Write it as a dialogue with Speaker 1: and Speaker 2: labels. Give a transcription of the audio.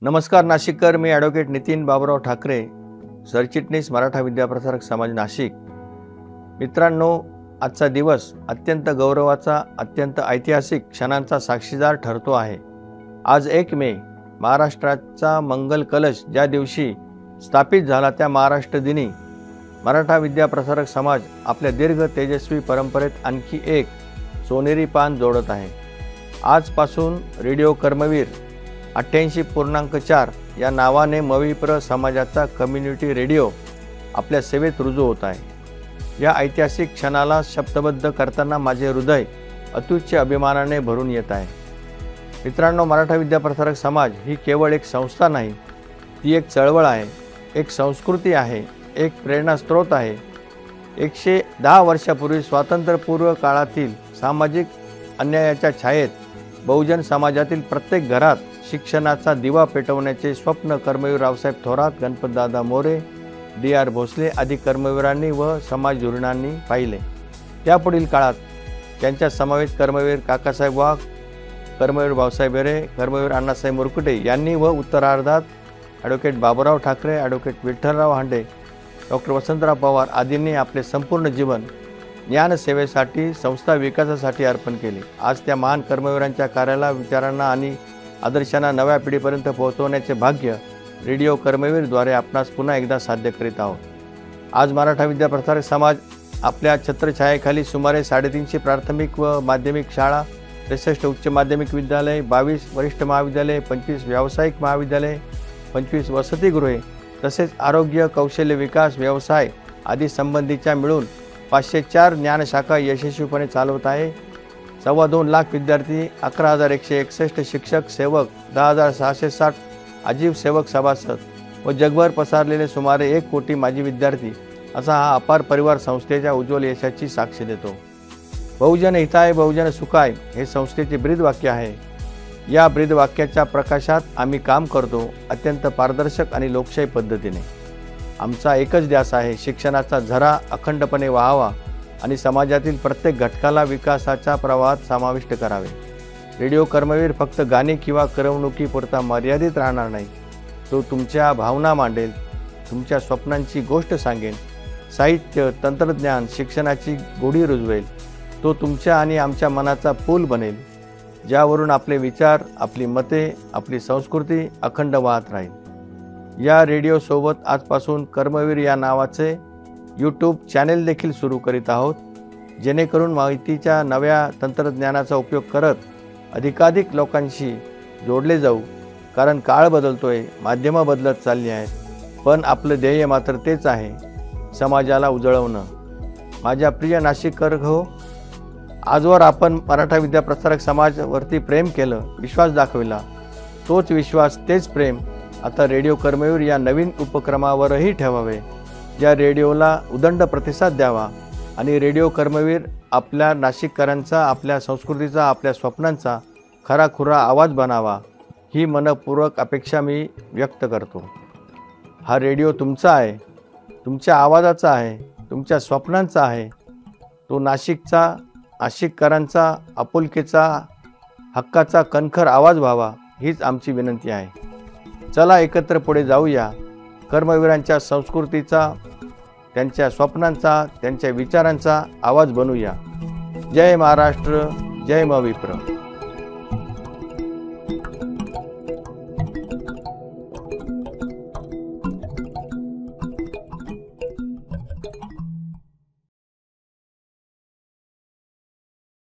Speaker 1: नमस्कार नाशिककर, मी ॲडव्होकेट नितीन बाबूराव ठाकरे, सरचिटणीस मराठा विद्याप्रसारक समाज नाशिक। मित्रांनो, आजचा दिवस अत्यंत गौरवाचा, अत्यंत ऐतिहासिक क्षणांचा साक्षीदार ठरतो आहे। आज 1 मे महाराष्ट्राचा मंगल कलश ज्या दिवशी स्थापित झाला, त्या महाराष्ट्र दिनी मराठा विद्याप्रसारक समाज आपल्या दीर्घ तेजस्वी परंपरेत आणखी एक सोनेरी पान जोडत आहे। आजपासून रेडिओ कर्मवीर 88.4 या नावाने मविप्र समाजाचा कम्युनिटी रेडिओ आपल्या सेवेत रुजू होत आहे। या ऐतिहासिक क्षणाला शब्दबद्ध करताना माझे हृदय अत्युच्च अभिमानाने भरून येत आहे। मित्रांनो, मराठा विद्याप्रसारक समाज ही केवळ एक संस्था नाही, ती एक चळवळ आहे, एक संस्कृती आहे, एक प्रेरणास्त्रोत आहे। 110 वर्षापूर्वी स्वातंत्र्यपूर्व काळातील सामाजिक अन्यायाच्या छायेत बहुजन समाजातील प्रत्येक घरात शिक्षणाचा दिवा पेटवण्याचे स्वप्न कर्मवीर रावसाहेब थोरात, गणपतदादा मोरे, डी.आर. भोसले आदी कर्मवीरांनी व समाजधुरीणांनी पाहिले। त्यापुढील काळात त्यांच्या समवेत कर्मवीर काकासाहेब वाघ, कर्मवीर भाऊसाहेब बेरे, कर्मवीर अण्णासाहेब मुरकुटे यांनी व उत्तरार्धात ॲडव्होकेट बाबूराव ठाकरे, ॲडव्होकेट विठ्ठलराव हांडे, डॉक्टर वसंतराव पवार आदींनी आपले संपूर्ण जीवन ज्ञानसेवेसाठी, संस्था विकासासाठी अर्पण केले। आज त्या महान कर्मवीरांच्या कार्याला, विचारांना आणि आदर्शांना नव्या पिढीपर्यंत पोहोचवण्याचे भाग्य रेडिओ कर्मवीरद्वारे आपणास पुन्हा एकदा साध्य करीत आहोत। आज मराठा विद्याप्रसारक समाज आपल्या छत्रछायेखाली सुमारे 350 प्राथमिक व माध्यमिक शाळा, 63 उच्च माध्यमिक विद्यालय, 22 वरिष्ठ महाविद्यालय, 25 व्यावसायिक महाविद्यालय, 25 वसतिगृहे तसेच आरोग्य, कौशल्य विकास, व्यवसाय आदी संबंधीच्या मिळून 504 ज्ञानशाखा यशस्वीपणे चालवत आहे। 2.25 लाख विद्यार्थी, 11,161 शिक्षक सेवक, 10,660 आजीव सेवक सभासद व जगभर पसरलेले सुमारे 1 कोटी माजी विद्यार्थी असा हा अपार परिवार संस्थेच्या उज्ज्वल यशाची साक्ष देतो। बहुजन हिताय बहुजन सुखाय हे संस्थेचे ब्रीदवाक्य आहे। या ब्रीदवाक्याच्या प्रकाशात आम्ही काम करतो, अत्यंत पारदर्शक आणि लोकशाही पद्धतीने। आमचा एकच ध्यास आहे, शिक्षणाचा झरा अखंडपणे वाहावा आणि समाजातील प्रत्येक घटकाला विकासाच्या प्रवाहात समाविष्ट करावे। रेडिओ कर्मवीर फक्त गाणी किंवा करमणुकीपुरता मर्यादित राहणार नाही, तो तुमच्या भावना मांडेल, तुमच्या स्वप्नांची गोष्ट सांगेल, साहित्य, तंत्रज्ञान, शिक्षणाची गोडी रुजवेल। तो तुमच्या आणि आमच्या मनाचा पूल बनेल, ज्यावरून आपले विचार, आपली मते, आपली संस्कृती अखंड वाहत राहील। या रेडिओसोबत आजपासून कर्मवीर या नावाचे यूट्यूब चॅनेल देखील सुरू करीत आहोत, जेणेकरून माहितीच्या नव्या तंत्रज्ञानाचा उपयोग करत अधिकाधिक लोकांशी जोडले जाऊ। कारण काळ बदलतोय, माध्यमं बदलत चालली आहेत, पण आपलं ध्येय मात्र तेच आहे, समाजाला उजळवणं। माझ्या प्रिय नाशिककर हो, आजवर आपण मराठा विद्याप्रसारक समाजावरती प्रेम केलं, विश्वास दाखविला। तोच विश्वास, तेच प्रेम आता रेडिओ कर्मवीर या नवीन उपक्रमावरही ठेवावे, ज्या रेडिओला उदंड प्रतिसाद द्यावा आणि रेडिओ कर्मवीर आपल्या नाशिककरांचा, आपल्या संस्कृतीचा, आपल्या स्वप्नांचा खराखुरा आवाज बनावा, ही मनपूर्वक अपेक्षा मी व्यक्त करतो। हा रेडिओ तुमचा आहे, तुमच्या आवाजाचा आहे, तुमच्या स्वप्नांचा आहे। तो नाशिककरांचा, आपुलकीचा, हक्काचा कणखर आवाज व्हावा, हीच आमची विनंती आहे। चला एकत्र पुढे जाऊया, कर्मवीरांच्या संस्कृतीचा, त्यांच्या स्वप्नांचा, त्यांच्या विचारांचा आवाज बनूया। जय महाराष्ट्र, जय मविप्र।